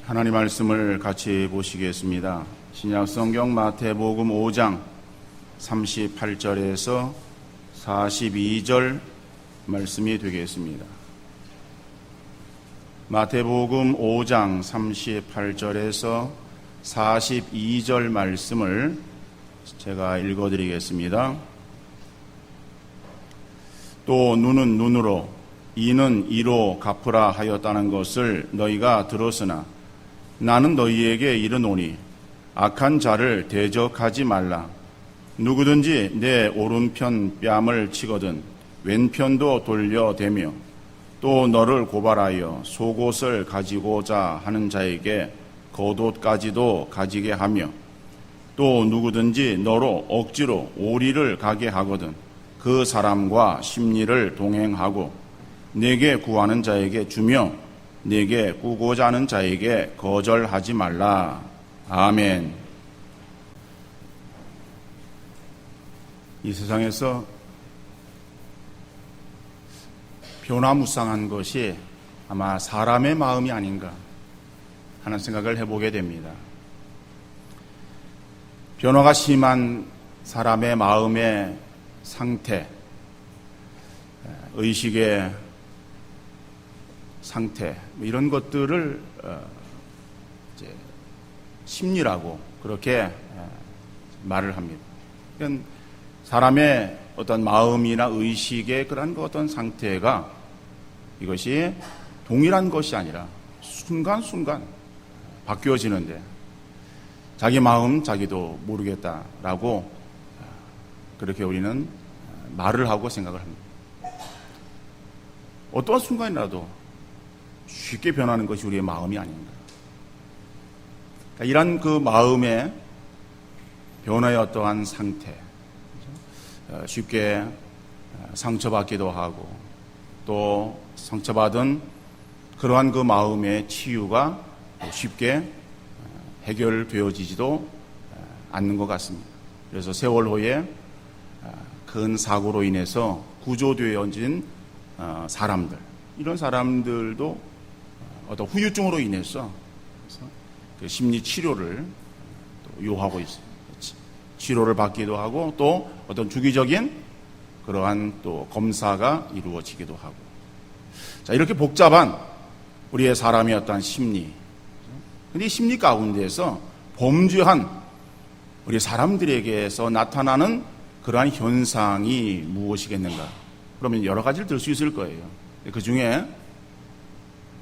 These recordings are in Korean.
하나님 말씀을 같이 보시겠습니다. 신약 성경 마태복음 5장 38절에서 42절 말씀이 되겠습니다. 마태복음 5장 38절에서 42절 말씀을 제가 읽어드리겠습니다. 또 눈은 눈으로 이는 이로 갚으라 하였다는 것을 너희가 들었으나 나는 너희에게 이르노니 악한 자를 대적하지 말라. 누구든지 내 오른편 뺨을 치거든 왼편도 돌려대며 또 너를 고발하여 속옷을 가지고자 하는 자에게 겉옷까지도 가지게 하며 또 누구든지 너로 억지로 오리를 가게 하거든 그 사람과 심리를 동행하고 내게 구하는 자에게 주며 내게 꾸고자 하는 자에게 거절하지 말라. 아멘. 이 세상에서 변화무쌍한 것이 아마 사람의 마음이 아닌가 하는 생각을 해보게 됩니다. 변화가 심한 사람의 마음의 상태, 의식의 상태, 이런 것들을 이제 심리라고 그렇게 말을 합니다. 그러니까 사람의 어떤 마음이나 의식의 그런 어떤 상태가 이것이 동일한 것이 아니라 순간순간 바뀌어지는데 자기 마음 자기도 모르겠다라고 그렇게 우리는 말을 하고 생각을 합니다. 어떠한 순간이라도 쉽게 변하는 것이 우리의 마음이 아닌가. 그러니까 이런 그 마음의 변화의 어떠한 상태, 쉽게 상처받기도 하고 또 상처받은 그러한 그 마음의 치유가 쉽게 해결되어지지도 않는 것 같습니다. 그래서 세월호에 큰 사고로 인해서 구조되어진 사람들, 이런 사람들도 어떤 후유증으로 인해서 그 심리 치료를 또 요하고 있어요. 치료를 받기도 하고 또 어떤 주기적인 그러한 또 검사가 이루어지기도 하고. 자, 이렇게 복잡한 우리의 사람의 어떤 심리. 근데 이 심리 가운데에서 범죄한 우리 사람들에게서 나타나는 그러한 현상이 무엇이겠는가? 그러면 여러 가지를 들 수 있을 거예요. 그 중에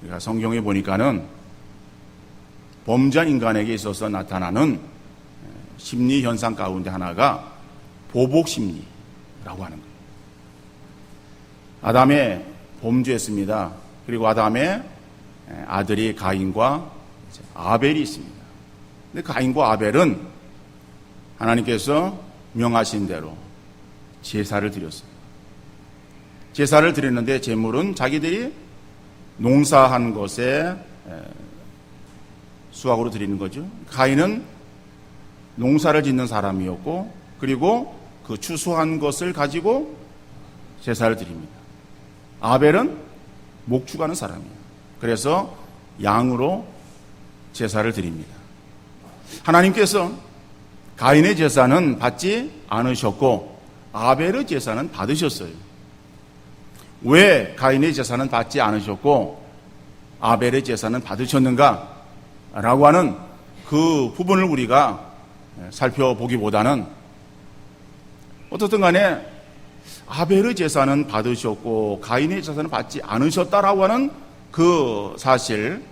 우리가 성경에 보니까는 범죄한 인간에게 있어서 나타나는 심리 현상 가운데 하나가 보복 심리라고 하는 거예요. 아담이 범죄했습니다. 그리고 아담의 아들이 가인과 아벨이 있습니다. 근데 가인과 아벨은 하나님께서 명하신 대로 제사를 드렸어요. 제사를 드렸는데 제물은 자기들이 농사한 것에 수확으로 드리는 거죠. 가인은 농사를 짓는 사람이었고 그리고 그 추수한 것을 가지고 제사를 드립니다. 아벨은 목축하는 사람이에요. 그래서 양으로 제사를 드립니다. 하나님께서 가인의 제사는 받지 않으셨고 아벨의 제사는 받으셨어요. 왜 가인의 제사는 받지 않으셨고 아벨의 제사는 받으셨는가? 라고 하는 그 부분을 우리가 살펴보기보다는 어떻든 간에 아벨의 제사는 받으셨고 가인의 제사는 받지 않으셨다라고 하는 그 사실,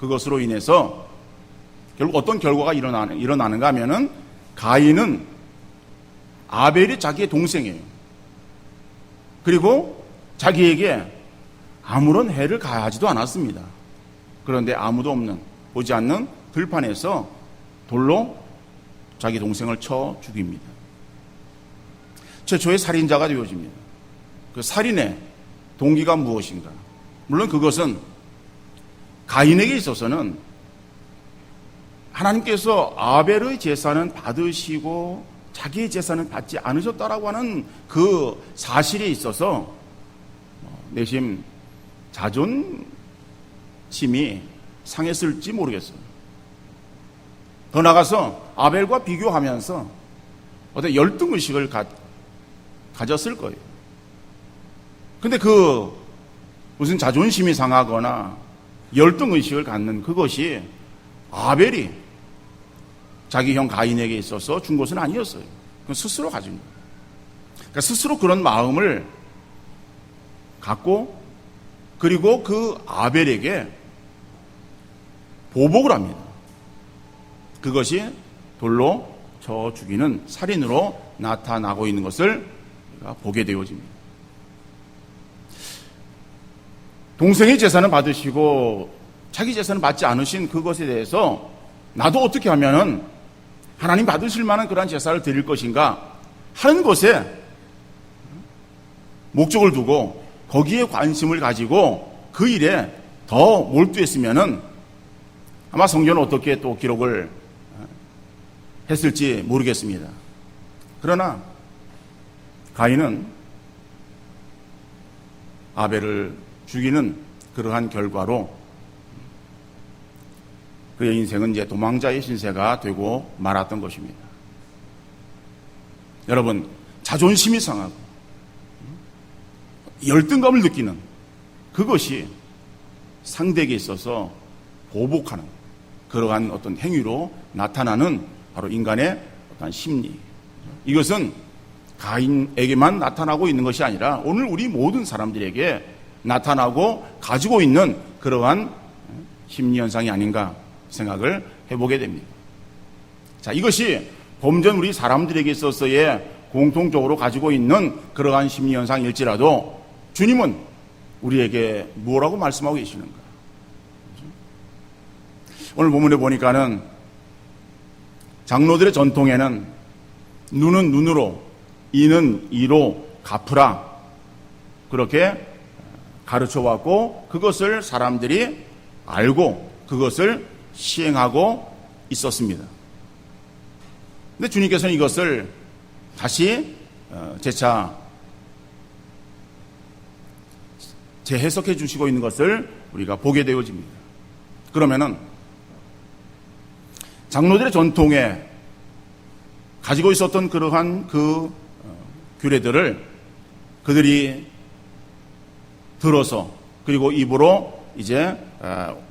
그것으로 인해서 결국 어떤 결과가 일어나는가 하면은 가인은 아벨이 자기의 동생이에요. 그리고 자기에게 아무런 해를 가하지도 않았습니다. 그런데 아무도 없는, 보지 않는 들판에서 돌로 자기 동생을 쳐 죽입니다. 최초의 살인자가 되어집니다. 그 살인의 동기가 무엇인가? 물론 그것은 가인에게 있어서는 하나님께서 아벨의 제사는 받으시고 자기의 제사는 받지 않으셨다라고 하는 그 사실에 있어서 내심 자존심이 상했을지 모르겠어요. 더 나아가서 아벨과 비교하면서 어떤 열등의식을 가졌을 거예요. 근데 무슨 자존심이 상하거나 열등의식을 갖는 그것이 아벨이 자기 형 가인에게 있어서 준 것은 아니었어요. 그건 스스로 가진 거예요. 그러니까 스스로 그런 마음을 갖고 그리고 그 아벨에게 보복을 합니다. 그것이 돌로 쳐 죽이는 살인으로 나타나고 있는 것을 우리가 보게 되어집니다. 동생의 제사는 받으시고 자기 제사는 받지 않으신 그것에 대해서 나도 어떻게 하면은 하나님 받으실 만한 그러한 제사를 드릴 것인가 하는 것에 목적을 두고 거기에 관심을 가지고 그 일에 더 몰두했으면은 아마 성경은 어떻게 또 기록을 했을지 모르겠습니다. 그러나 가인은 아벨을 죽이는 그러한 결과로 그의 인생은 이제 도망자의 신세가 되고 말았던 것입니다. 여러분, 자존심이 상하고 열등감을 느끼는 그것이 상대에게 있어서 보복하는 그러한 어떤 행위로 나타나는 바로 인간의 어떤 심리. 이것은 가인에게만 나타나고 있는 것이 아니라 오늘 우리 모든 사람들에게 나타나고 가지고 있는 그러한 심리 현상이 아닌가 생각을 해보게 됩니다. 자, 이것이 범전 우리 사람들에게 있어서의 공통적으로 가지고 있는 그러한 심리 현상일지라도 주님은 우리에게 뭐라고 말씀하고 계시는가? 오늘 본문에 보니까는 장로들의 전통에는 눈은 눈으로, 이는 이로 갚으라 그렇게 가르쳐 왔고 그것을 사람들이 알고 그것을 시행하고 있었습니다. 근데 주님께서는 이것을 다시 재차 재해석해 주시고 있는 것을 우리가 보게 되어집니다. 그러면은 장로들의 전통에 가지고 있었던 그러한 그 규례들을 그들이 들어서 그리고 입으로 이제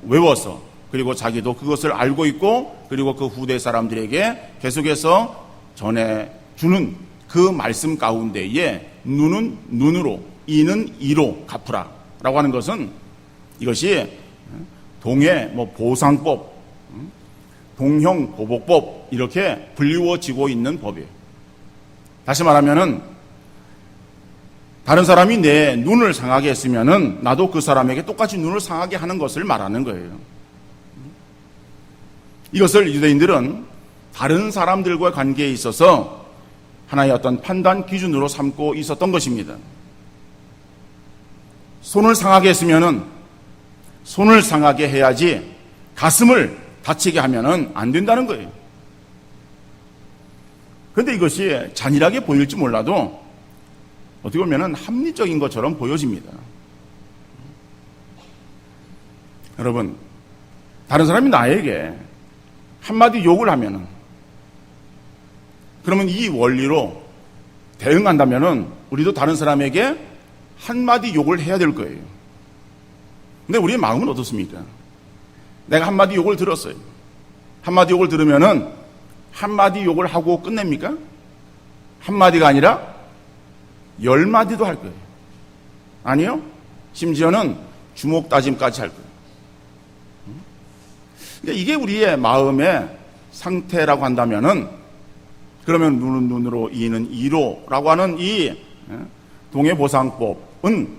외워서 그리고 자기도 그것을 알고 있고 그리고 그 후대 사람들에게 계속해서 전해주는 그 말씀 가운데에 눈은 눈으로 이는 이로 갚으라 라고 하는 것은 이것이 동해 보상법 동형 보복법 이렇게 불리워지고 있는 법이에요. 다시 말하면은 다른 사람이 내 눈을 상하게 했으면은 나도 그 사람에게 똑같이 눈을 상하게 하는 것을 말하는 거예요. 이것을 유대인들은 다른 사람들과의 관계에 있어서 하나의 어떤 판단 기준으로 삼고 있었던 것입니다. 손을 상하게 했으면은 손을 상하게 해야지 가슴을 다치게 하면은 안 된다는 거예요. 그런데 이것이 잔인하게 보일지 몰라도 어떻게 보면은 합리적인 것처럼 보여집니다. 여러분, 다른 사람이 나에게 한마디 욕을 하면은 그러면 이 원리로 대응한다면은 우리도 다른 사람에게 한마디 욕을 해야 될 거예요. 근데 우리의 마음은 어떻습니까? 내가 한마디 욕을 들었어요. 한마디 욕을 들으면은 한마디 욕을 하고 끝냅니까? 한마디가 아니라 10마디도 할 거예요. 아니요. 심지어는 주먹 다짐까지 할 거예요. 그러니까 이게 우리의 마음의 상태라고 한다면은 그러면 눈은 눈으로 이는 이로라고 하는 이 동해보상법은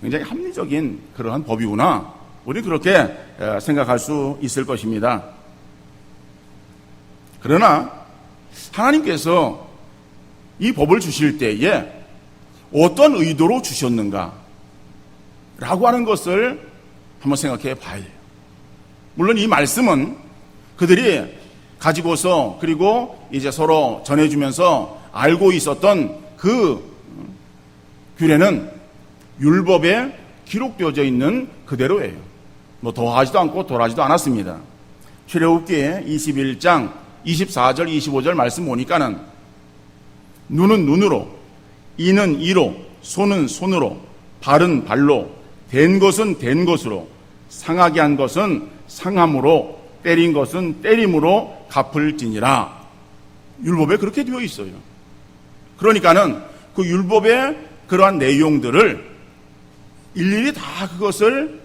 굉장히 합리적인 그러한 법이구나. 우리 그렇게 생각할 수 있을 것입니다. 그러나 하나님께서 이 법을 주실 때에 어떤 의도로 주셨는가 라고 하는 것을 한번 생각해 봐야 돼요. 물론 이 말씀은 그들이 가지고서 그리고 이제 서로 전해주면서 알고 있었던 그 규례는 율법에 기록되어져 있는 그대로예요. 더하지도 않고 덜하지도 않았습니다. 출애굽기 21장 24절 25절 말씀 보니까는 눈은 눈으로, 이는 이로, 손은 손으로, 발은 발로, 된 것은 된 것으로, 상하게 한 것은 상함으로, 때린 것은 때림으로 갚을지니라. 율법에 그렇게 되어 있어요. 그러니까는 그 율법의 그러한 내용들을 일일이 다 그것을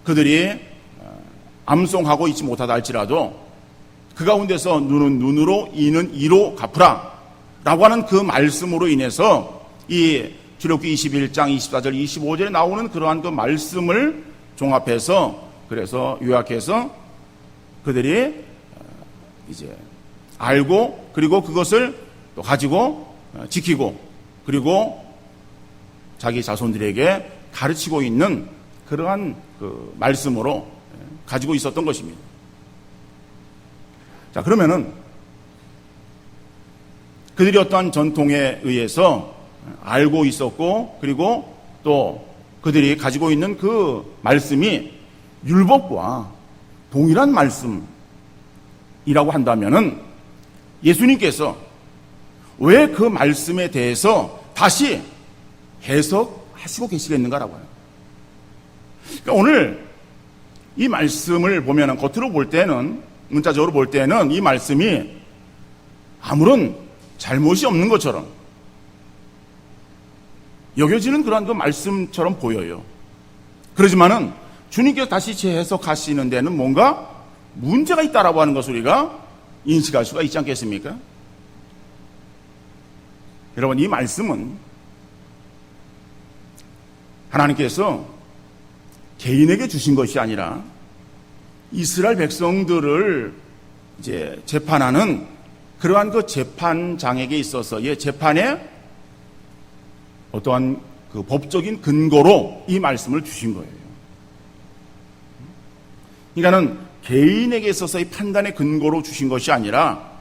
그들이 암송하고 있지 못하다 할지라도 그 가운데서 눈은 눈으로, 이는 이로 갚으라 라고 하는 그 말씀으로 인해서 이 출애굽기 21장 24절 25절에 나오는 그러한 그 말씀을 종합해서, 그래서 요약해서 그들이 이제 알고, 그리고 그것을 또 가지고 지키고, 그리고 자기 자손들에게 가르치고 있는 그러한 그 말씀으로 가지고 있었던 것입니다. 자, 그러면은 그들이 어떠한 전통에 의해서 알고 있었고, 그리고 또 그들이 가지고 있는 그 말씀이 율법과 동일한 말씀이라고 한다면은 예수님께서 왜 그 말씀에 대해서 다시 해석하시고 계시겠는가라고 해요. 그러니까 오늘 이 말씀을 보면은, 겉으로 볼 때는, 문자적으로 볼 때는 이 말씀이 아무런 잘못이 없는 것처럼 여겨지는 그러한 그 말씀처럼 보여요. 그러지만은 주님께서 다시 재해석하시는 데는 뭔가 문제가 있다라고 하는 것을 우리가 인식할 수가 있지 않겠습니까? 여러분, 이 말씀은 하나님께서 개인에게 주신 것이 아니라 이스라엘 백성들을 이제 재판하는 그러한 그 재판장에게 있어서의 재판에 어떠한 그 법적인 근거로 이 말씀을 주신 거예요. 그러니까는 개인에게 있어서의 판단의 근거로 주신 것이 아니라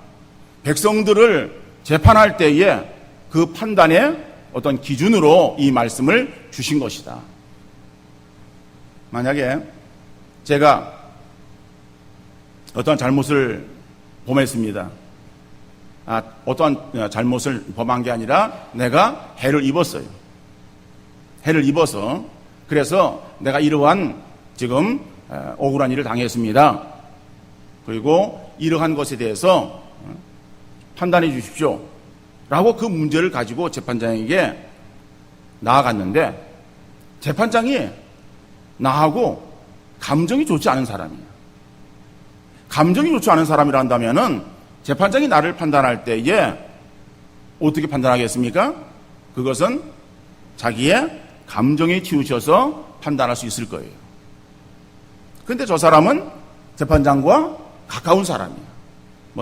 백성들을 재판할 때에 그 판단의 어떤 기준으로 이 말씀을 주신 것이다. 만약에 제가 어떠한 잘못을 범했습니다. 어떠한 잘못을 범한 게 아니라 내가 해를 입었어요. 해를 입어서, 그래서 내가 이러한 지금 억울한 일을 당했습니다. 그리고 이러한 것에 대해서 판단해 주십시오 라고 그 문제를 가지고 재판장에게 나아갔는데, 재판장이 나하고 감정이 좋지 않은 사람이에요. 감정이 좋지 않은 사람이라 한다면은 재판장이 나를 판단할 때에 어떻게 판단하겠습니까? 그것은 자기의 감정에 치우쳐서 판단할 수 있을 거예요. 그런데 저 사람은 재판장과 가까운 사람이야.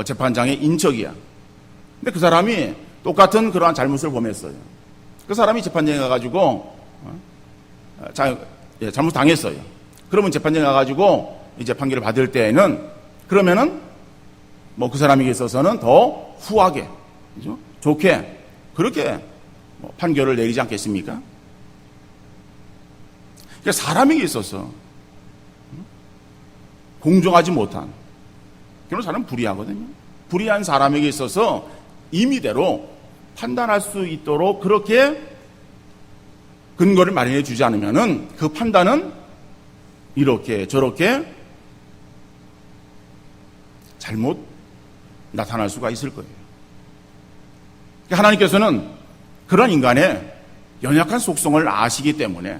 재판장의 인척이야. 근데 그 사람이 똑같은 그러한 잘못을 범했어요. 그 사람이 재판장에 가가지고 잘못 당했어요. 그러면 재판장에 가가지고 이제 판결을 받을 때에는, 그러면은 그 사람에게 있어서는 더 후하게, 그죠? 좋게 그렇게 판결을 내리지 않겠습니까? 그러니까 사람에게 있어서 공정하지 못한, 그런 사람은 불의하거든요. 불의한 사람에게 있어서 임의대로 판단할 수 있도록 그렇게 근거를 마련해 주지 않으면은 그 판단은 이렇게 저렇게 잘못 나타날 수가 있을 거예요. 하나님께서는 그런 인간의 연약한 속성을 아시기 때문에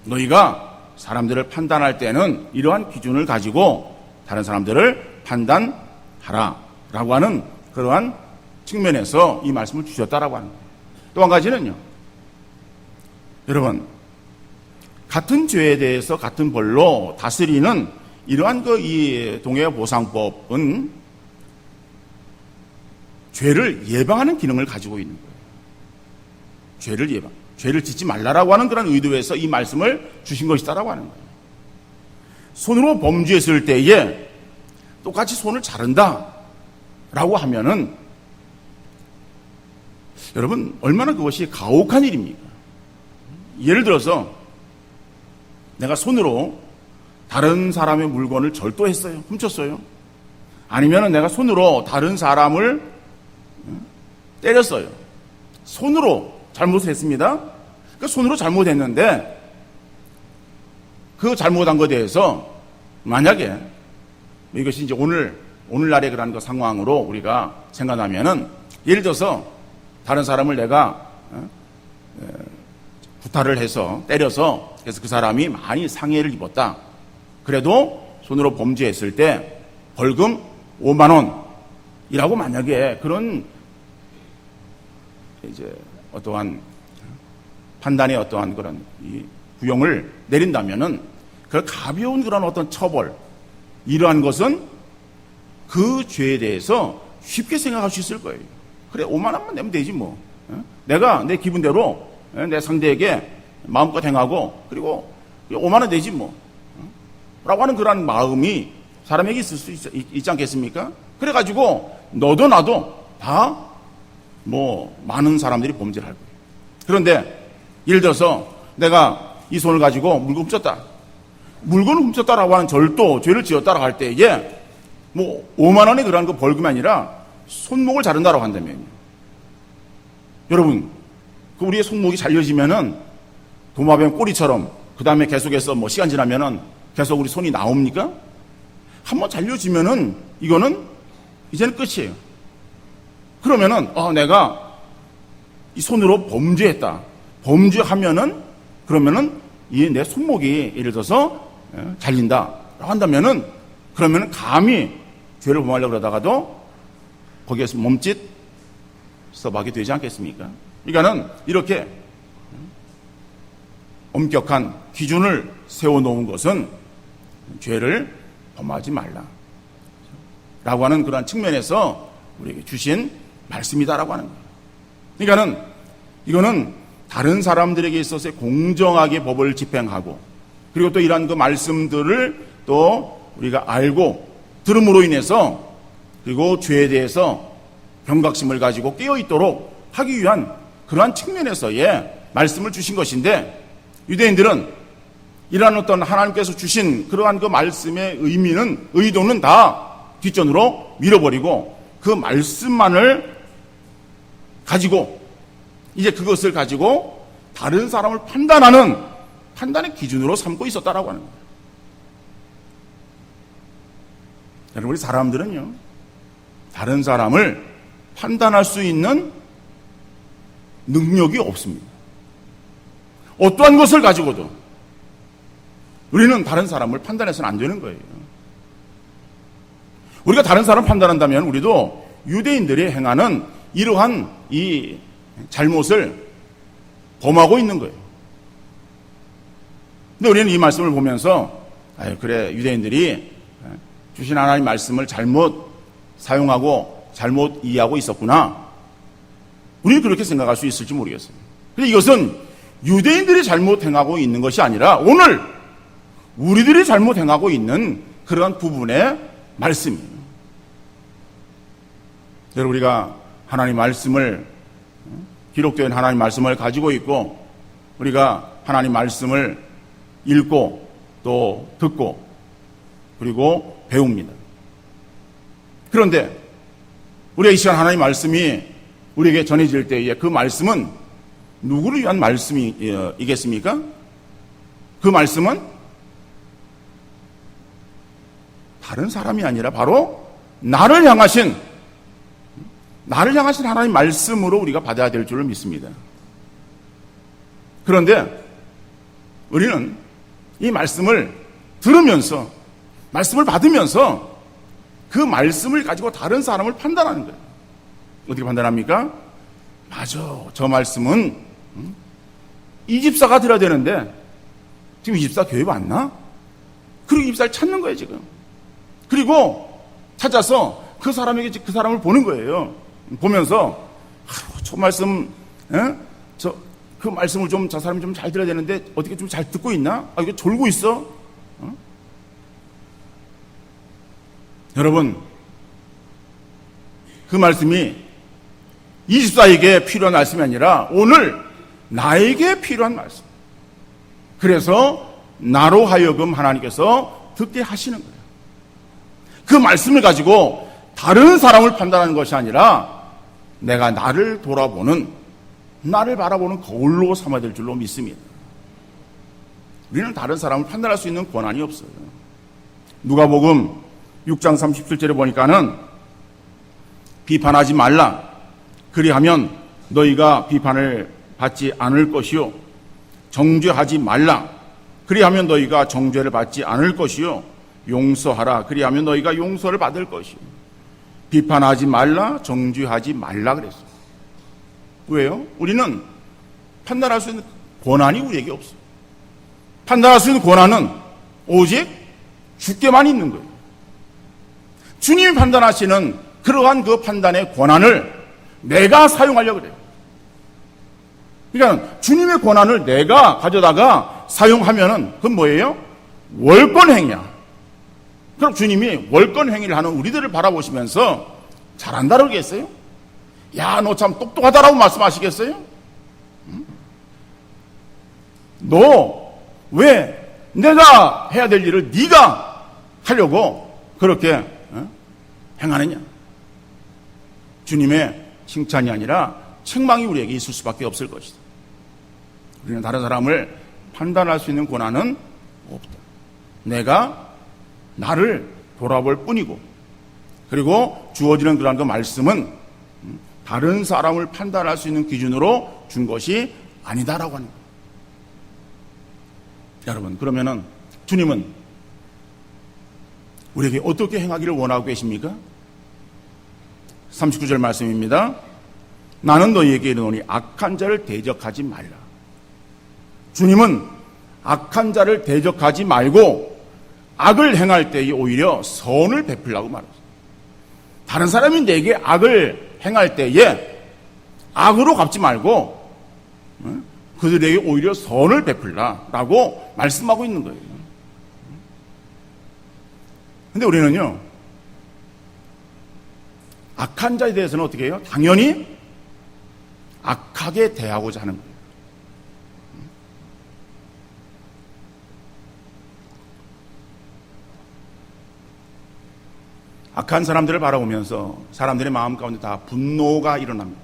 너희가 사람들을 판단할 때는 이러한 기준을 가지고 다른 사람들을 판단하라 라고 하는 그러한 측면에서 이 말씀을 주셨다라고 하는 거예요. 또 한 가지는요, 여러분, 같은 죄에 대해서 같은 벌로 다스리는 이러한 이 동해보상법은 죄를 예방하는 기능을 가지고 있는 거예요. 죄를 짓지 말라라고 하는 그런 의도에서 이 말씀을 주신 것이다라고 하는 거예요. 손으로 범죄했을 때에 똑같이 손을 자른다라고 하면은 여러분, 얼마나 그것이 가혹한 일입니까? 예를 들어서 내가 손으로 다른 사람의 물건을 절도했어요. 훔쳤어요. 아니면 내가 손으로 다른 사람을 때렸어요. 손으로 잘못을 했습니다. 그 손으로 잘못했는데 그 잘못한 것에 대해서 만약에 이것이 이제 오늘날의 그런 그 상황으로 우리가 생각하면은 예를 들어서 다른 사람을 내가 구타를 해서 때려서 그래서 그 사람이 많이 상해를 입었다. 그래도 손으로 범죄했을 때 벌금 5만 원이라고 만약에 그런 이제 어떠한 판단의 어떠한 그런 이 구형을 내린다면은 그 가벼운 그런 어떤 처벌 이러한 것은 그 죄에 대해서 쉽게 생각할 수 있을 거예요. 그래 5만 원만 내면 되지 뭐. 내가 내 기분대로 내 상대에게 마음껏 행하고 그리고 5만 원 내지 뭐. 라고 하는 그런 마음이 사람에게 있을 수 있지 않겠습니까? 그래가지고 너도 나도 다 뭐 많은 사람들이 범죄를 할 거예요. 그런데 예를 들어서 내가 이 손을 가지고 물건 훔쳤다. 물건을 훔쳤다라고 하는 절도, 죄를 지었다라고 할 때에 뭐 5만 원의 그런 그 벌금이 아니라 손목을 자른다라고 한다면요. 여러분, 그 우리의 손목이 잘려지면은 도마뱀 꼬리처럼 그 다음에 계속해서 뭐 시간 지나면은 계속 우리 손이 나옵니까? 한번 잘려지면은 이거는 이제는 끝이에요. 그러면은 내가 이 손으로 범죄했다. 범죄하면은 그러면은 이 내 손목이 예를 들어서 잘린다라고 한다면은 그러면은 감히 죄를 범하려고 그러다가도 거기에서 몸짓 써박이 되지 않겠습니까? 그러니까는 이렇게 엄격한 기준을 세워놓은 것은 죄를 범하지 말라 라고 하는 그러한 측면에서 우리에게 주신 말씀이다라고 하는 거예요. 그러니까는 이거는 다른 사람들에게 있어서 공정하게 법을 집행하고 그리고 또 이러한 그 말씀들을 또 우리가 알고 들음으로 인해서 그리고 죄에 대해서 경각심을 가지고 깨어있도록 하기 위한 그러한 측면에서의 말씀을 주신 것인데 유대인들은 이러한 어떤 하나님께서 주신 그러한 그 말씀의 의도는 다 뒷전으로 밀어버리고 그 말씀만을 가지고 이제 그것을 가지고 다른 사람을 판단하는 판단의 기준으로 삼고 있었다라고 하는 거예요. 여러분, 우리 사람들은요, 다른 사람을 판단할 수 있는 능력이 없습니다. 어떠한 것을 가지고도 우리는 다른 사람을 판단해서는 안 되는 거예요. 우리가 다른 사람을 판단한다면 우리도 유대인들이 행하는 이러한 이 잘못을 범하고 있는 거예요. 근데 우리는 이 말씀을 보면서 그래 유대인들이 주신 하나님 말씀을 잘못 사용하고 잘못 이해하고 있었구나. 우리는 그렇게 생각할 수 있을지 모르겠어요. 근데 이것은 유대인들이 잘못 행하고 있는 것이 아니라 오늘 우리들이 잘못 행하고 있는 그런 부분의 말씀이에요. 여러분, 우리가 하나님 말씀을 기록된 하나님 말씀을 가지고 있고 우리가 하나님 말씀을 읽고 또 듣고 그리고 배웁니다. 그런데 우리가 이 시간 하나님 말씀이 우리에게 전해질 때에 그 말씀은 누구를 위한 말씀이겠습니까? 그 말씀은 다른 사람이 아니라 바로 나를 향하신 하나님 말씀으로 우리가 받아야 될 줄을 믿습니다. 그런데 우리는 이 말씀을 들으면서 말씀을 받으면서 그 말씀을 가지고 다른 사람을 판단하는 거예요. 어떻게 판단합니까? 맞아, 저 말씀은 이 집사가 들어야 되는데 지금 이 집사 교회 왔나? 그리고 이 집사를 찾는 거예요 지금. 그리고 찾아서 그 사람에게 그 사람을 보는 거예요. 보면서 저 말씀, 그 말씀을 좀 저 사람이 좀 잘 들어야 되는데 어떻게 좀 잘 듣고 있나? 이거 졸고 있어? 여러분, 그 말씀이 이 집사에게 필요한 말씀이 아니라 오늘 나에게 필요한 말씀. 그래서 나로 하여금 하나님께서 듣게 하시는 거예요. 그 말씀을 가지고 다른 사람을 판단하는 것이 아니라 내가 나를 돌아보는, 나를 바라보는 거울로 삼아야 될 줄로 믿습니다. 우리는 다른 사람을 판단할 수 있는 권한이 없어요. 누가복음 6장 37절에 보니까는 비판하지 말라. 그리하면 너희가 비판을 받지 않을 것이요. 정죄하지 말라. 그리하면 너희가 정죄를 받지 않을 것이요. 용서하라. 그리하면 너희가 용서를 받을 것이요. 비판하지 말라. 정죄하지 말라 그랬어요. 왜요? 우리는 판단할 수 있는 권한이 우리에게 없어요. 판단할 수 있는 권한은 오직 주께만 있는 거예요. 주님이 판단하시는 그러한 그 판단의 권한을 내가 사용하려고 그래요. 그러니까 주님의 권한을 내가 가져다가 사용하면은 그건 뭐예요? 월권행위야. 그럼 주님이 월권행위를 하는 우리들을 바라보시면서 잘한다 그러겠어요? 야, 너 참 똑똑하다라고 말씀하시겠어요? 너 왜 내가 해야 될 일을 네가 하려고 그렇게 행하느냐? 주님의 칭찬이 아니라 책망이 우리에게 있을 수밖에 없을 것이다. 우리는 다른 사람을 판단할 수 있는 권한은 없다. 내가 나를 돌아볼 뿐이고, 그리고 주어지는 그런 그 말씀은 다른 사람을 판단할 수 있는 기준으로 준 것이 아니다라고 하는 거예요. 여러분, 그러면은 주님은 우리에게 어떻게 행하기를 원하고 계십니까? 39절 말씀입니다. 나는 너희에게 이르노니 악한 자를 대적하지 말라. 주님은 악한 자를 대적하지 말고 악을 행할 때에 오히려 선을 베풀라고 말했어요. 다른 사람이 내게 악을 행할 때에 악으로 갚지 말고 그들에게 오히려 선을 베풀라라고 말씀하고 있는 거예요. 근데 우리는요, 악한 자에 대해서는 어떻게 해요? 당연히 악하게 대하고자 하는 거예요. 악한 사람들을 바라보면서 사람들의 마음 가운데 다 분노가 일어납니다.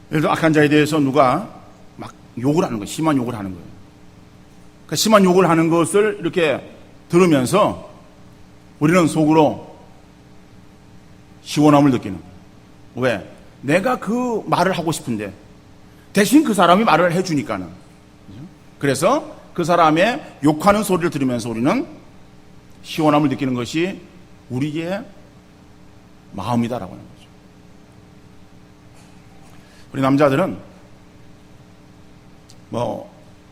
예를 들어 악한 자에 대해서 누가 막 욕을 하는 거예요. 심한 욕을 하는 거예요. 그 심한 욕을 하는 것을 이렇게 들으면서 우리는 속으로 시원함을 느끼는 거예요. 왜? 내가 그 말을 하고 싶은데 대신 그 사람이 말을 해주니까는. 그래서 그 사람의 욕하는 소리를 들으면서 우리는 시원함을 느끼는 것이 우리의 마음이다라고 하는 거죠. 우리 남자들은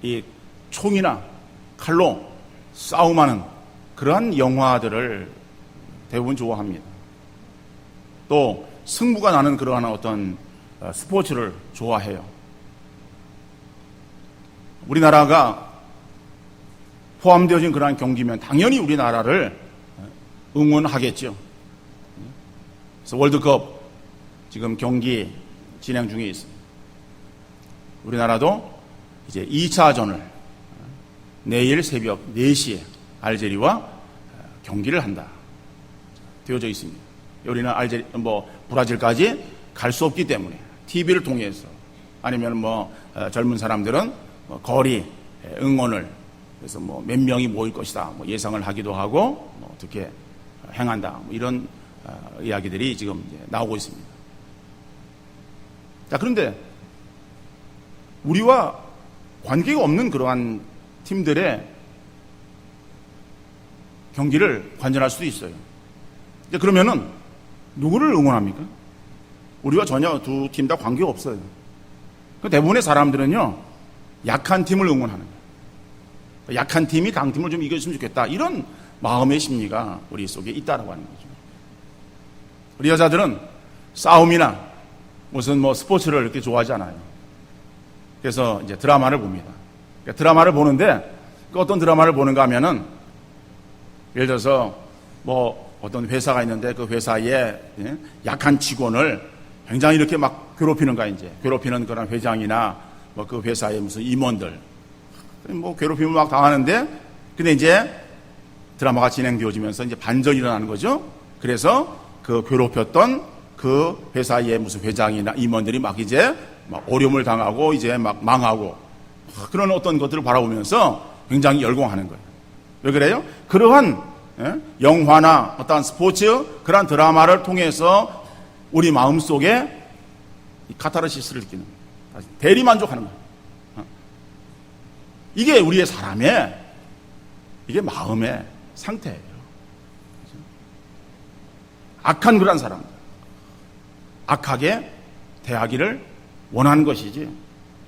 이 총이나 칼로 싸움하는 그러한 영화들을 대부분 좋아합니다. 또 승부가 나는 그러한 어떤 스포츠를 좋아해요. 우리나라가 포함되어진 그러한 경기면 당연히 우리나라를 응원하겠죠. 그래서 월드컵 지금 경기 진행 중에 있습니다. 우리나라도 이제 2차전을 내일 새벽 4시에 알제리와 경기를 한다 되어져 있습니다. 우리는 브라질까지 갈 수 없기 때문에 TV를 통해서 아니면 젊은 사람들은 거리 응원을 그래서 몇 명이 모일 것이다 예상을 하기도 하고 어떻게 행한다 이런 이야기들이 지금 이제 나오고 있습니다. 자, 그런데 우리와 관계가 없는 그러한 팀들의 경기를 관전할 수도 있어요. 그러면은 누구를 응원합니까? 우리와 전혀 두 팀 다 관계가 없어요. 대부분의 사람들은요, 약한 팀을 응원하는 거예요. 약한 팀이 강팀을 좀 이겼으면 좋겠다. 이런 마음의 심리가 우리 속에 있다라고 하는 거죠. 우리 여자들은 싸움이나 무슨 스포츠를 이렇게 좋아하지 않아요. 그래서 이제 드라마를 봅니다. 그러니까 드라마를 보는데 어떤 드라마를 보는가 하면은 예를 들어서 어떤 회사가 있는데 그 회사에 약한 직원을 굉장히 이렇게 막 괴롭히는 그런 회장이나 뭐 그 회사의 무슨 임원들 뭐 괴롭힘을 막 당하는데, 근데 이제 드라마가 진행되어지면서 이제 반전이 일어나는 거죠. 그래서 그 괴롭혔던 그 회사의 무슨 회장이나 임원들이 막 이제 막 어려움을 당하고 이제 막 망하고 그런 어떤 것들을 바라보면서 굉장히 열광하는 거예요. 왜 그래요? 그러한 영화나 어떤 스포츠 그런 드라마를 통해서 우리 마음속에 이 카타르시스를 느끼는 거예요. 대리만족하는 거예요. 이게 우리의 사람의 이게 마음의 상태예요. 악한 그런 사람들, 악하게 대하기를 원하는 것이지,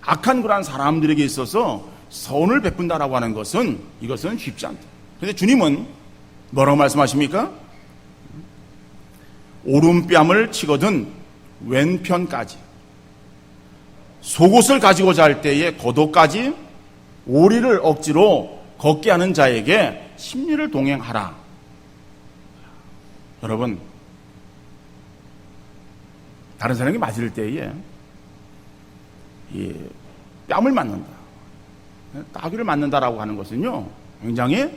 악한 그런 사람들에게 있어서 선을 베푼다라고 하는 것은 이것은 쉽지 않다. 그런데 주님은 뭐라고 말씀하십니까? 오른뺨을 치거든 왼편까지, 속옷을 가지고자 할 때에 겉옷까지 오리를 억지로 걷게 하는 자에게 심리를 동행하라. 여러분, 다른 사람이 맞을 때에 이 뺨을 맞는다, 따귀를 맞는다라고 하는 것은요 굉장히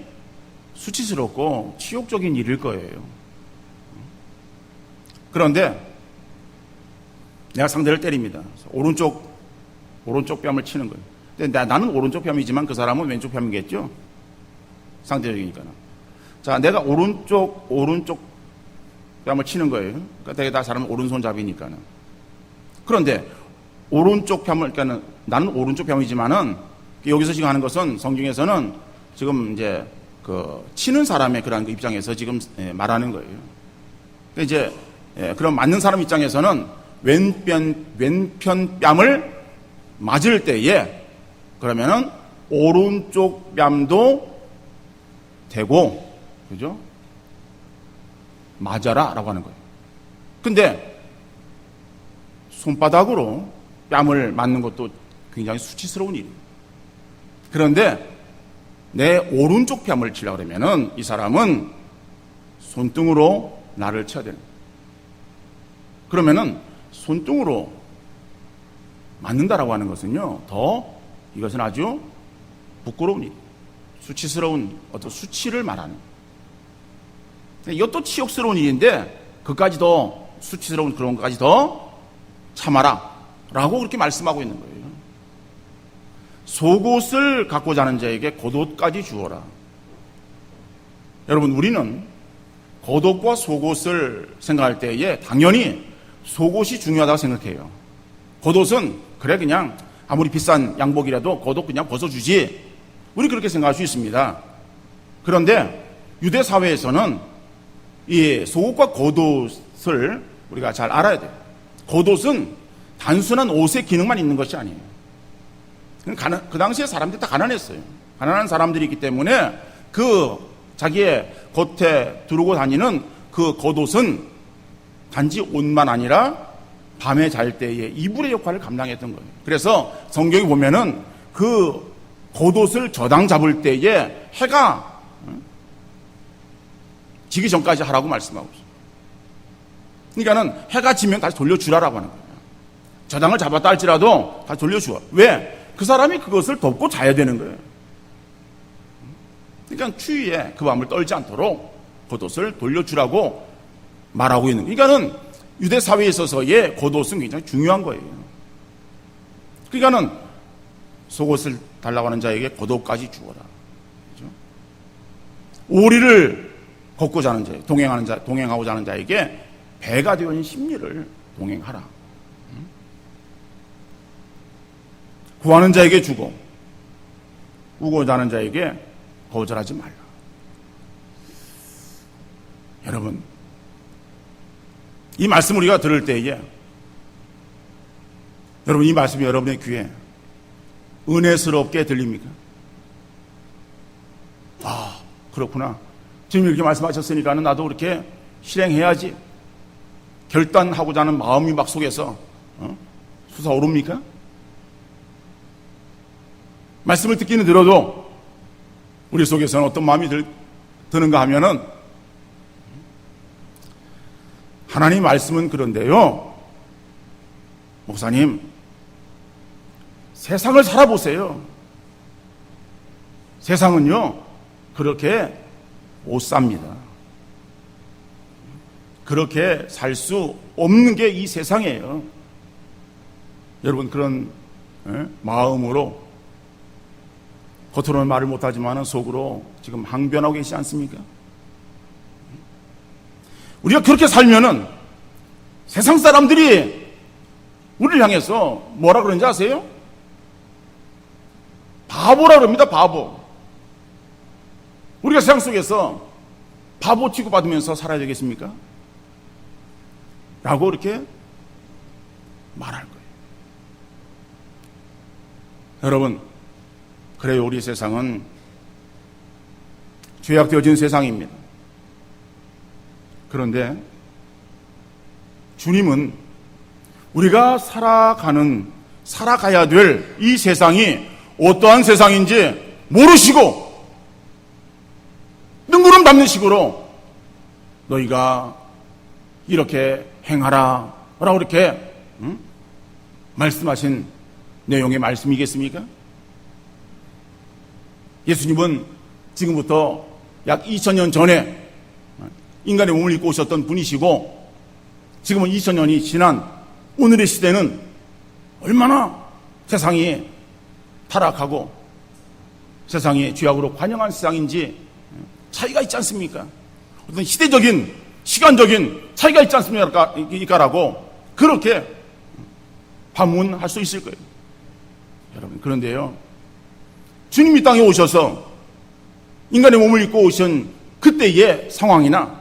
수치스럽고 치욕적인 일일 거예요. 그런데 내가 상대를 때립니다. 오른쪽 뺨을 치는 거예요. 근데 나는 오른쪽 뺨이지만 그 사람은 왼쪽 뺨이겠죠? 상대적이니까는. 자, 내가 오른쪽 뺨을 치는 거예요. 그러니까 다 사람은 오른손잡이니까는. 그런데 오른쪽 뺨을, 그러니까 나는 오른쪽 뺨이지만은 여기서 지금 하는 것은 성경에서는 지금 이제 그 치는 사람의 그런 그 입장에서 지금 말하는 거예요. 그러니까 이제 그런 맞는 사람 입장에서는 왼편 뺨을 맞을 때에 그러면은 오른쪽 뺨도 대고, 그죠? 맞아라 라고 하는 거예요. 근데 손바닥으로 뺨을 맞는 것도 굉장히 수치스러운 일이에요. 그런데 내 오른쪽 뺨을 치려고 그러면은 이 사람은 손등으로 나를 쳐야 되는 거예요. 그러면은 손등으로 맞는다라고 하는 것은요, 더 이것은 아주 부끄러운 일, 수치스러운 어떤 수치를 말하는. 이것도 치욕스러운 일인데 그까지 더 수치스러운 그런 것까지 더 참아라라고 그렇게 말씀하고 있는 거예요. 속옷을 갖고자 하는 자에게 겉옷까지 주어라. 여러분, 우리는 겉옷과 속옷을 생각할 때에 당연히 속옷이 중요하다고 생각해요. 겉옷은 그래 그냥 아무리 비싼 양복이라도 겉옷 그냥 벗어주지, 우리 그렇게 생각할 수 있습니다. 그런데 유대 사회에서는 이 속옷과 겉옷을 우리가 잘 알아야 돼요. 겉옷은 단순한 옷의 기능만 있는 것이 아니에요. 그 당시에 사람들이 다 가난했어요. 가난한 사람들이기 때문에 그 자기의 겉에 두르고 다니는 그 겉옷은 단지 옷만 아니라 밤에 잘 때에 이불의 역할을 감당했던 거예요. 그래서 성경에 보면은 그 겉옷을 저당 잡을 때에 해가 지기 전까지 하라고 말씀하고 있어요. 그러니까는 해가 지면 다시 돌려주라라고 하는 거예요. 저당을 잡았다 할지라도 다시 돌려주어. 왜? 그 사람이 그것을 덮고 자야 되는 거예요. 그러니까 추위에 그 밤을 떨지 않도록 겉옷을 돌려주라고 말하고 있는 거예요. 그러니까는 유대 사회에 있어서의 겉옷은 굉장히 중요한 거예요. 그러니까는 속옷을 달라고 하는 자에게 겉옷까지 주어라. 그렇죠? 오리를 걷고자 하는 자, 동행하고자 하는 자에게 배가 되어 있는 심리를 동행하라. 구하는 자에게 주고 우고자 하는 자에게 거절하지 말라. 여러분, 이 말씀 우리가 들을 때에 여러분, 이 말씀이 여러분의 귀에 은혜스럽게 들립니까? 아, 그렇구나. 지금 이렇게 말씀하셨으니까는 나도 그렇게 실행해야지 결단하고자 하는 마음이 막 속에서 솟아오릅니까? 말씀을 듣기는 들어도 우리 속에서는 어떤 마음이 드는가 하면은, 하나님 말씀은 그런데요, 목사님, 세상을 살아보세요. 세상은요, 그렇게 못 삽니다. 그렇게 살 수 없는 게 이 세상이에요. 여러분, 그런 마음으로 겉으로는 말을 못하지만 속으로 지금 항변하고 계시지 않습니까? 우리가 그렇게 살면은 세상 사람들이 우리를 향해서 뭐라 그러는지 아세요? 바보라 그럽니다. 바보. 우리가 세상 속에서 바보 취급받으면서 살아야 되겠습니까? 라고 이렇게 말할 거예요. 여러분, 그래요. 우리 세상은 죄악되어진 세상입니다. 그런데 주님은 우리가 살아가야 될 이 세상이 어떠한 세상인지 모르시고 능구름 담는 식으로 너희가 이렇게 행하라 라고 이렇게 말씀하신 내용의 말씀이겠습니까? 예수님은 지금부터 약 2000년 전에 인간의 몸을 입고 오셨던 분이시고 지금은 2000년이 지난 오늘의 시대는 얼마나 세상이 타락하고 세상이 죄악으로 관영한 세상인지 차이가 있지 않습니까? 어떤 시대적인 시간적인 차이가 있지 않습니까라고 그렇게 반문할 수 있을 거예요. 여러분, 그런데요, 주님이 땅에 오셔서 인간의 몸을 입고 오신 그때의 상황이나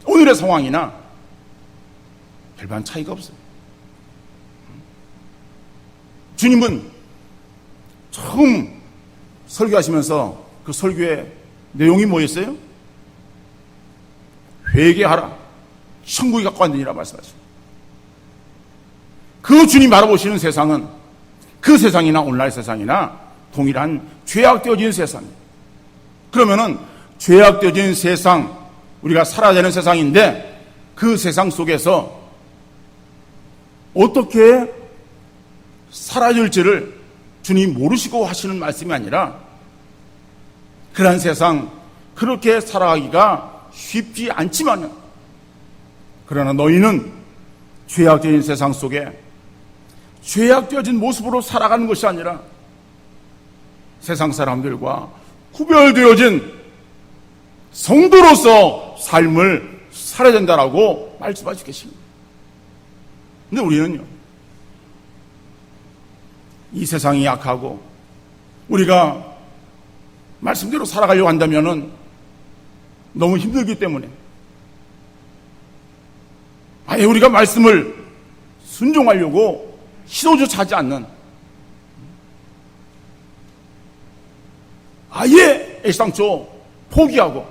오늘의 상황이나 별반 차이가 없어요. 주님은 처음 설교하시면서 그 설교의 내용이 뭐였어요? 회개하라, 천국이 갖고 왔느니라 말씀하십니다. 그 주님 바라보시는 세상은 그 세상이나 오늘날 세상이나 동일한 죄악되어진 세상입니다. 그러면은 죄악되어진 세상, 우리가 살아야 되는 세상인데 그 세상 속에서 어떻게 살아야 될지를 주님이 모르시고 하시는 말씀이 아니라 그러한 세상, 그렇게 살아가기가 쉽지 않지만 그러나 너희는 죄악되어진 세상 속에 죄악되어진 모습으로 살아가는 것이 아니라 세상 사람들과 구별되어진 성도로서 삶을 살아야 된다라고 말씀하시고 계십니다. 근데 우리는요, 이 세상이 약하고 우리가 말씀대로 살아가려고 한다면은 너무 힘들기 때문에 아예 우리가 말씀을 순종하려고 시도조차 하지 않는, 아예 애시당초 포기하고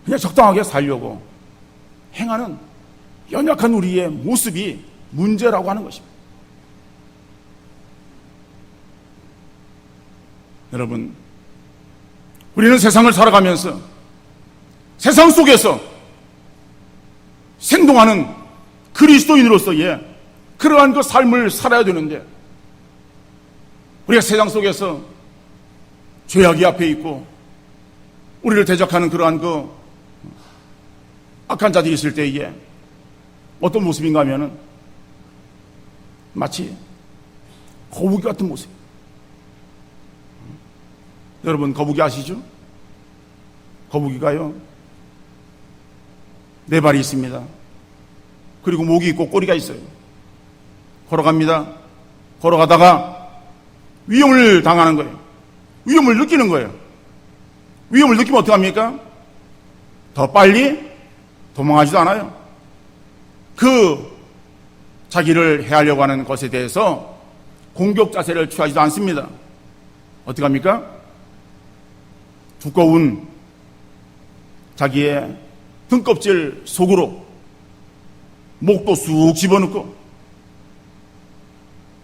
그냥 적당하게 살려고 행하는 연약한 우리의 모습이 문제라고 하는 것입니다. 여러분, 우리는 세상을 살아가면서 세상 속에서 생동하는 그리스도인으로서의 그러한 그 삶을 살아야 되는데 우리가 세상 속에서 죄악이 앞에 있고 우리를 대적하는 그러한 그 악한 자들이 있을 때에 어떤 모습인가 하면은 마치 거북이 같은 모습. 여러분, 거북이 아시죠? 거북이가요, 네 발이 있습니다. 그리고 목이 있고 꼬리가 있어요. 걸어갑니다. 걸어가다가 위험을 당하는 거예요. 위험을 느끼는 거예요. 위험을 느끼면 어떡합니까? 더 빨리 도망하지도 않아요. 그 자기를 해하려고 하는 것에 대해서 공격 자세를 취하지도 않습니다. 어떻게 합니까? 두꺼운 자기의 등껍질 속으로 목도 쑥 집어넣고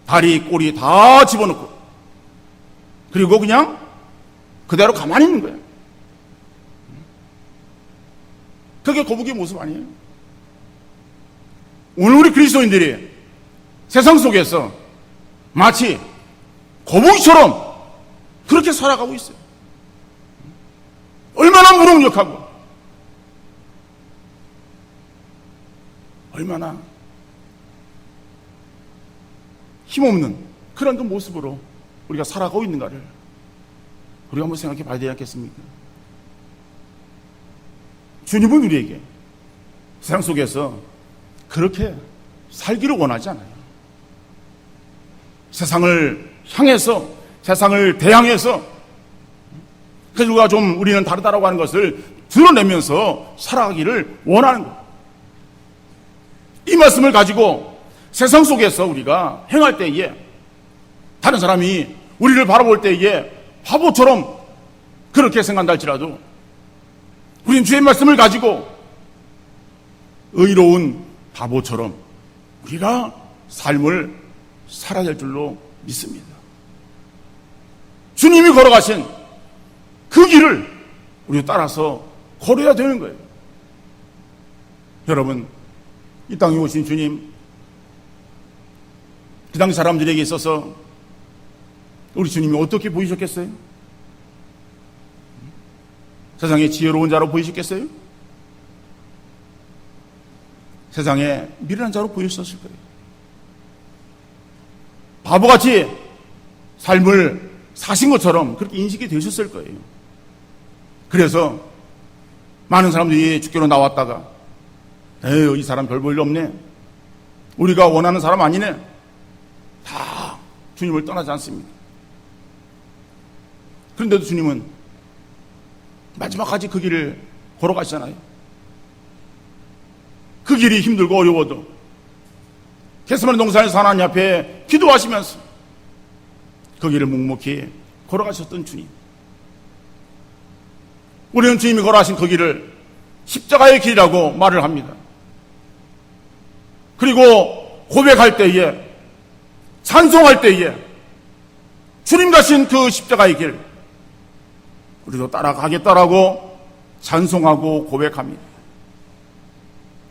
다리, 꼬리 다 집어넣고 그리고 그냥 그대로 가만히 있는 거예요. 그게 거북이의 모습 아니에요? 오늘 우리 그리스도인들이 세상 속에서 마치 거북이처럼 그렇게 살아가고 있어요. 얼마나 무능력하고 얼마나 힘없는 그런 그 모습으로 우리가 살아가고 있는가를 우리가 한번 생각해 봐야 되지 않겠습니까? 주님은 우리에게 세상 속에서 그렇게 살기를 원하지 않아요. 세상을 향해서, 세상을 대항해서, 그래서 우리가 좀 우리는 다르다라고 하는 것을 드러내면서 살아가기를 원하는 거예요. 이 말씀을 가지고 세상 속에서 우리가 행할 때에 다른 사람이 우리를 바라볼 때에 바보처럼 그렇게 생각한다 할지라도 우리는 주의 말씀을 가지고 의로운 바보처럼 우리가 삶을 살아야 될 줄로 믿습니다. 주님이 걸어가신 그 길을 우리 따라서 걸어야 되는 거예요. 여러분, 이 땅에 오신 주님, 그 당시 사람들에게 있어서 우리 주님이 어떻게 보이셨겠어요? 세상에 지혜로운 자로 보이셨겠어요? 세상에 미련한 자로 보이셨을 거예요. 바보같이 삶을 사신 것처럼 그렇게 인식이 되셨을 거예요. 그래서 많은 사람들이 주께로 나왔다가 에휴, 이 사람 별 볼 일 없네, 우리가 원하는 사람 아니네, 다 주님을 떠나지 않습니다. 그런데도 주님은 마지막까지 그 길을 걸어가시잖아요. 그 길이 힘들고 어려워도 겟세마네 동산에서 하나님 앞에 기도하시면서 그 길을 묵묵히 걸어가셨던 주님. 우리는 주님이 걸어가신 그 길을 십자가의 길이라고 말을 합니다. 그리고 고백할 때에, 찬송할 때에 주님 가신 그 십자가의 길 우리도 따라가겠다라고 찬송하고 고백합니다.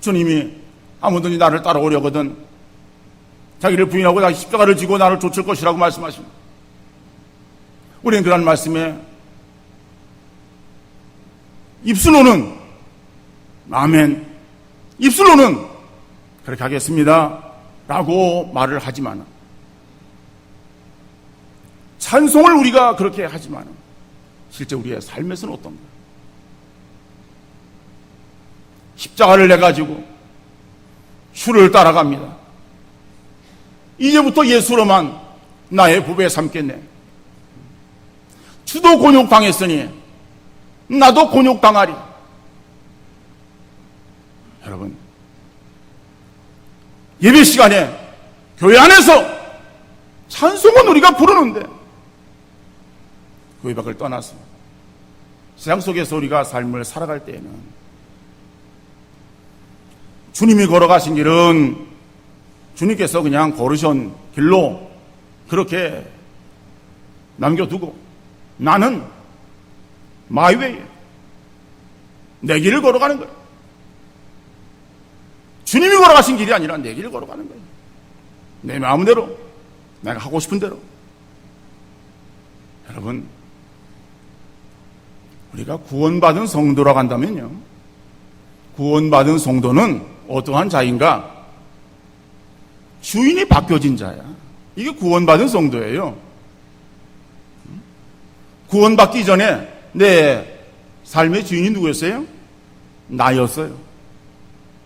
주님이 아무든지 나를 따라오려거든 자기를 부인하고 자기 십자가를 지고 나를 좇을 것이라고 말씀하십니다. 우리는 그런 말씀에 입술로는 아멘, 입술로는 그렇게 하겠습니다 라고 말을 하지만, 찬송을 우리가 그렇게 하지만 실제 우리의 삶에서는 어떤가? 십자가를 내가지고 주를 따라갑니다. 이제부터 예수로만 나의 부배 삼겠네. 주도 곤욕당했으니 나도 곤욕당하리. 여러분, 예배 시간에 교회 안에서 찬송은 우리가 부르는데 교회 밖을 떠나서 세상 속에서 우리가 삶을 살아갈 때에는 주님이 걸어가신 길은 주님께서 그냥 걸으신 길로 그렇게 남겨두고 나는 마이웨이, 내 길을 걸어가는 거예요. 주님이 걸어가신 길이 아니라 내 길을 걸어가는 거예요. 내 마음대로, 내가 하고 싶은 대로. 여러분, 우리가 구원받은 성도라고 한다면요, 구원받은 성도는 어떠한 자인가? 주인이 바뀌어진 자야. 이게 구원받은 성도예요. 구원받기 전에 내 삶의 주인이 누구였어요? 나였어요.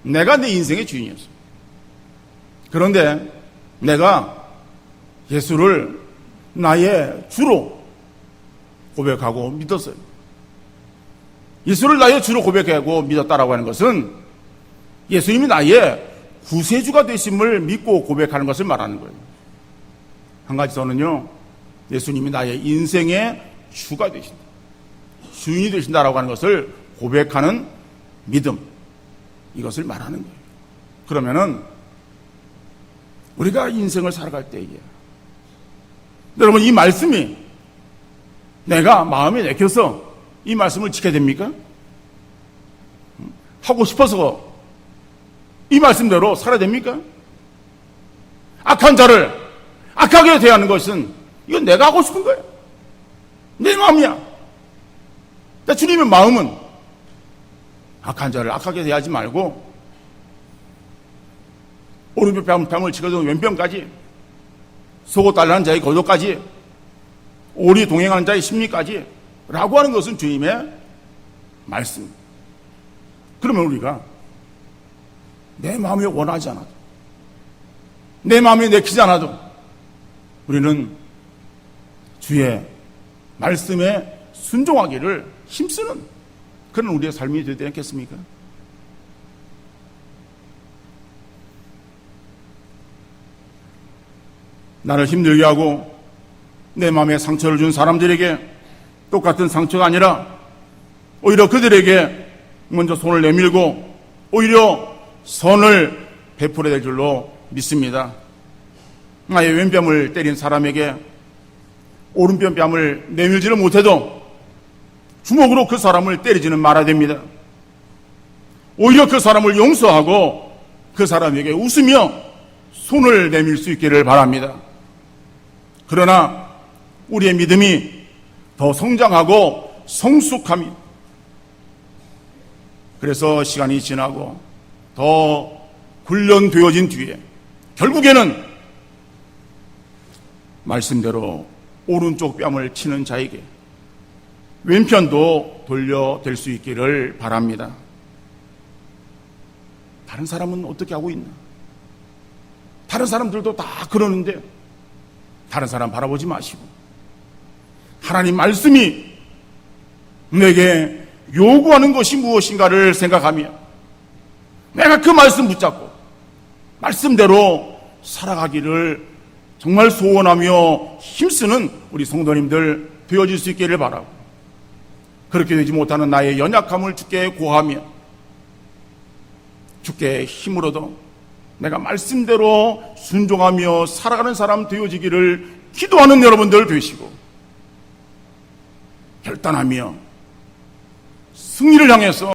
내가 내 인생의 주인이었어요. 그런데 내가 예수를 나의 주로 고백하고 믿었어요. 예수를 나의 주로 고백하고 믿었다라고 하는 것은 예수님이 나의 구세주가 되심을 믿고 고백하는 것을 말하는 거예요. 한 가지 더는요, 예수님이 나의 인생의 주가 되신다, 주인이 되신다라고 하는 것을 고백하는 믿음, 이것을 말하는 거예요. 그러면은 우리가 인생을 살아갈 때에 여러분, 이 말씀이 내가 마음에 내켜서 이 말씀을 지켜야 됩니까? 하고 싶어서 이 말씀대로 살아야 됩니까? 악한 자를 악하게 대하는 것은 이건 내가 하고 싶은 거예요. 내 마음이야. 근데 주님의 마음은 악한 자를 악하게 대하지 말고 오른편 뺨을 치고도 왼편까지, 속옷 달라는 자의 고도까지, 오리 동행하는 자의 심리까지 라고 하는 것은 주님의 말씀. 그러면 우리가 내 마음이 원하지 않아도, 내 마음이 내키지 않아도 우리는 주의 말씀에 순종하기를 힘쓰는 그런 우리의 삶이 되지 않겠습니까? 나를 힘들게 하고 내 마음에 상처를 준 사람들에게 똑같은 상처가 아니라 오히려 그들에게 먼저 손을 내밀고 오히려 선을 베풀어야 될 줄로 믿습니다. 나의 왼뺨을 때린 사람에게 오른편 뺨을 내밀지를 못해도 주먹으로 그 사람을 때리지는 말아야 됩니다. 오히려 그 사람을 용서하고 그 사람에게 웃으며 손을 내밀 수 있기를 바랍니다. 그러나 우리의 믿음이 더 성장하고 성숙함이, 그래서 시간이 지나고 더 훈련되어진 뒤에 결국에는 말씀대로 오른쪽 뺨을 치는 자에게 왼편도 돌려댈 수 있기를 바랍니다. 다른 사람은 어떻게 하고 있나? 다른 사람들도 다 그러는데 다른 사람 바라보지 마시고 하나님 말씀이 내게 요구하는 것이 무엇인가를 생각하며 내가 그 말씀 붙잡고 말씀대로 살아가기를 정말 소원하며 힘쓰는 우리 성도님들 되어질 수 있기를 바라고, 그렇게 되지 못하는 나의 연약함을 주께 고하며 주께 힘으로도 내가 말씀대로 순종하며 살아가는 사람 되어지기를 기도하는 여러분들 되시고 결단하며 승리를 향해서